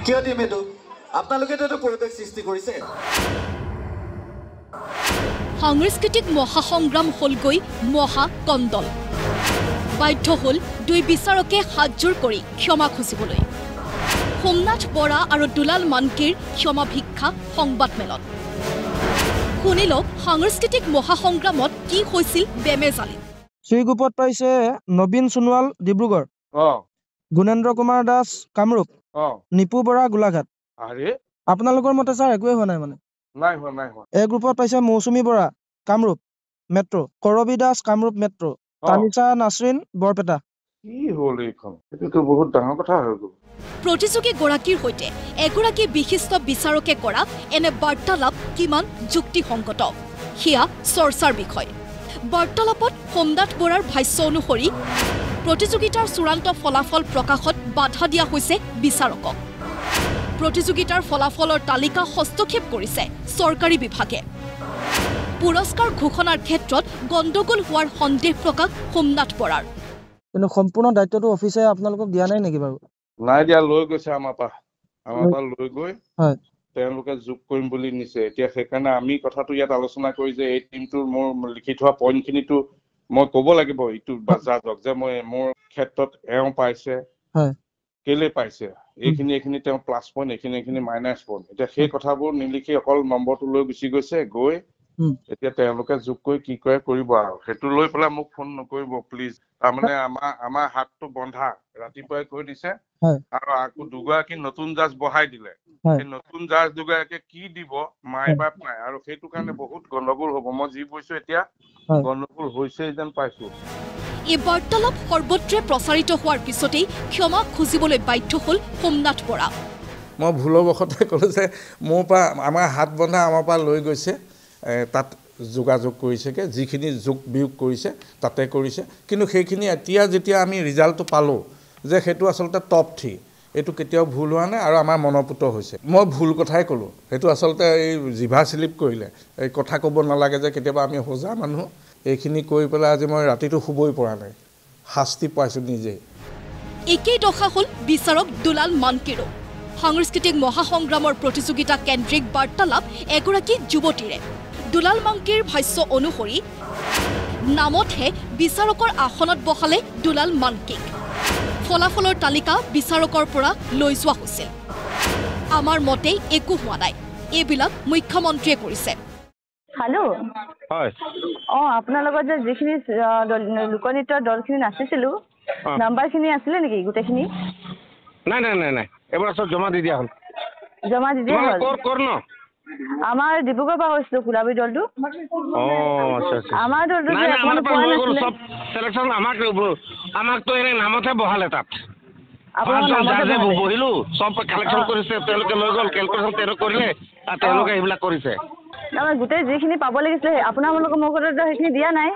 কিয় দিম এইটো আপোনালোকে তো পৰিৱেশ সৃষ্টি কৰিছে সাংস্কৃতিক মহাসংগ্ৰাম হলগৈ মহাকন্দল বাধ্য হল দুই বিচাৰকে হাতজোৰ কৰি ক্ষমা খুজিবলৈ সোমনাথ বৰা আৰু দুলাল মানকিৰ ক্ষমা ভিক্ষা সংবাদমেলত শুনিল সাংস্কৃতিক মহাসংগ্ৰামত কি হৈছিল বেমেজালি শ্ৰীগুপত পাইছে নবীন সোণোৱাল ডিব্ৰুগড় গুণেন্দ্ৰ কুমাৰ দাস কামৰূপ নিপু বৰা গোলাঘাট আপোনালোকৰ মতে ছাৰ একোৱে হোৱা নাই মানে নাই হোৱা এই গ্ৰুপত পাইছে মৌচুমী বৰা কামৰূপ মেট্ৰ কৰবী দাস কামৰূপ মেট্ৰ তানিছা নাছৰিন বৰপেটা কি হ'ল এইখন এটো বহুত ডাঙৰ কথা হৈ গ'ল প্ৰতিযোগী গৰাকীৰ হৈতে এগৰাকী বিশিষ্ট বিচাৰকে কৰা এনে বাৰ্তালাপ কিমান যুক্তিসংগত হিয়া চৰ্চাৰ বিষয় বাৰ্তালাপত সোমনাথ বৰাৰ ভাষ্য অনুসৰি প্ৰতিযোগিতাৰ চূড়ান্ত ফলাফল প্ৰকাশত বাধা দিয়া হৈছে বিচাৰকক প্ৰতিযোগিতাৰ ফলাফলৰ তালিকা হস্তক্ষেপ কৰিছে চৰকাৰী বিভাগে পুৰস্কাৰ ঘোষণাৰ ক্ষেত্ৰত গণ্ডগোল হোৱাৰ সন্দেহ প্ৰকাশ সোমনাথ বৰাৰ কিন্তু সম্পূৰ্ণ দায়িত্বটো অফিচে আপোনালোকক দিয়া নাই নেকি বাৰু নাই দিয়া লৈ গৈছে আমাৰ পৰা লৈ গৈ তেওঁলোকে যোগ কৰিম বুলি নিছে এতিয়া সেইকাৰণে আমি কথাটো ইয়াত আলোচনা কৰি যে এই টিমটোৰ মোৰ লিখি থোৱা পইণ্টখিনিটো মই ক'ব লাগিব ইটো বাজাজক যে মই মোৰ ক্ষেত্ৰত এওঁ পাইছে কেলে পাইছে এইখিনি তেওঁ প্লাছ পইণ্ট এইখিনি মাইনাছ পইণ্ট এতিয়া সেই কথাবোৰ নিলিখি অকল নম্বৰটো লৈ গুচি গৈছে গৈ এতিয়া তেওঁলোকে যোগ কৰি কি কৰে কৰিব আৰু সেইটো লৈ পেলাই মোক ফোন নকৰিব প্লিজ তাৰমানে আমাৰ হাতটো বন্ধা ৰাতিপুৱাই কৈ দিছে আৰু আকৌ দুগৰাকী নতুন জাজ বহাই দিলে সেই নতুন জাজ দুগৰাকীয়ে কি দিব মাই বাপ নাই আৰু সেইটো কাৰণে বহুত গণ্ডগোল হ'ব মই যি কৈছো এতিয়া গণ্ডগোল হৈছে যেন পাইছো এই বাৰ্তালাপ সৰ্বত্ৰে প্ৰচাৰিত হোৱাৰ পিছতেই ক্ষমা খুজিবলৈ বাধ্য হ'ল সোমনাথ বৰা মই ভুলবশতে ক'লো যে মোৰ পৰা আমাৰ হাত বন্ধা আমাৰ পৰা লৈ গৈছে তাত যোগাযোগ কৰিছেগৈ যিখিনি যোগ বিয়োগ কৰিছে তাতে কৰিছে কিন্তু সেইখিনি এতিয়া যেতিয়া আমি ৰিজাল্টটো পালোঁ যে সেইটো আচলতে টপ 3 এইটো কেতিয়াও ভুল হোৱা নাই আৰু আমাৰ মনপুত হৈছে মই ভুল কথাই ক'লোঁ সেইটো আচলতে এই জিভা স্লিপ কৰিলে এই কথা ক'ব নালাগে যে কেতিয়াবা আমি হোজা মানুহ এইখিনি কৰি পেলাই আজি মই ৰাতিটো শুবই পৰা নাই শাস্তি পাইছোঁ নিজে একেই দশা হ'ল বিচাৰক দুলাল মানকিৰো সাংস্কৃতিক মহাসংগ্ৰামৰ প্ৰতিযোগিতা কেন্দ্ৰিক বাৰ্তালাপ এগৰাকী যুৱতীৰে দুলাল মানকিৰ ভাষ্য অনুসৰি নামতহে বিচাৰকৰ আসনত বহালে দুলাল মানকিক ফলাফলৰ তালিকা বিচাৰকৰ পৰা লৈ যোৱা হৈছিল আমাৰ মতে একো হোৱা নাই এইবিলাক মুখ্যমন্ত্ৰীয়ে কৰিছে হেল্ল' হয় আপোনাৰ লগত যে যিখিনি লোকনৃত্যৰ দলখিনি নাচিছিলো নাম্বাৰখিনি আছিলে নেকি গোটেইখিনি নাই এবাৰ সব জমা দি দিয়া হ'ল কৰ ন আমাৰ ডিব্ৰুগড় পৰা হৈছিলো কুলাবী দলটো আমাৰ দলটো সব সিলেকশ্যন আমাকতো এনে নামতহে বহালে তাত বহিলো সব কালেকশ্যন কৰিছে তেওঁলোকে লৈ গ'ল কেলকুলেশ্যন তেওঁলোকে কৰিলে আৰু তেওঁলোকে এইবিলাক কৰিছে গোটেই যিখিনি পাব লাগিছিলে আপোনালোকৰ মুখত সেইখিনি দিয়া নাই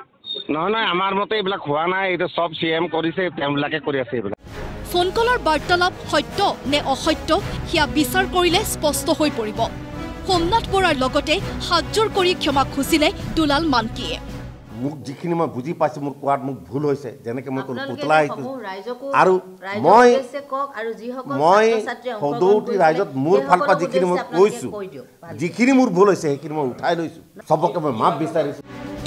নহয় আমাৰ মতে এইবিলাক হোৱা নাই এইটো সব CM কৰিছে তেওঁবিলাকে কৰি আছে এইবিলাক ফোন কলৰ বাৰ্তালাপ সত্য নে অসত্য হিয়া বিচাৰ কৰিলে স্পষ্ট হৈ পৰিব সোমনাথ বৰাৰ লগতে হাতজোৰ কৰি ক্ষমা খুজিলে দুলাল মানকিয়ে মোক যিখিনি মই বুজি পাইছো মোৰ কোৱাত মোক ভুল হৈছে যেনেকৈ মই ক'লো পুতলা আৰু মই সদৌতি ৰাইজত মোৰ ফালৰ পৰা যিখিনি মই কৈছো যিখিনি মোৰ ভুল হৈছে সেইখিনি মই উঠাই লৈছো সবকে মই মাপ বিচাৰিছো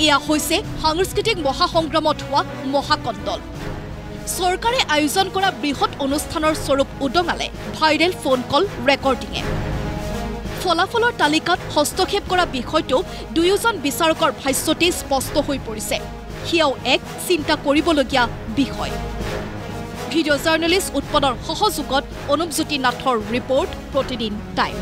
এয়া হৈছে সাংস্কৃতিক মহাসংগ্ৰামত হোৱা মহাকন্দল চৰকাৰে আয়োজন কৰা বৃহৎ অনুষ্ঠানৰ স্বৰূপ উদঙালে ভাইৰেল ফোন কল ৰেকৰ্ডিঙে ফলাফলৰ তালিকাত হস্তক্ষেপ কৰা বিষয়টো দুয়োজন বিচাৰকৰ ভাষ্যতে স্পষ্ট হৈ পৰিছে হিয়াও এক চিন্তা কৰিবলগীয়া বিষয় ভিডিঅ' জাৰ্নেলিষ্ট উৎপলৰ সহযোগত অনুপজ্যোতি নাথৰ ৰিপৰ্ট প্ৰতিদিন টাইম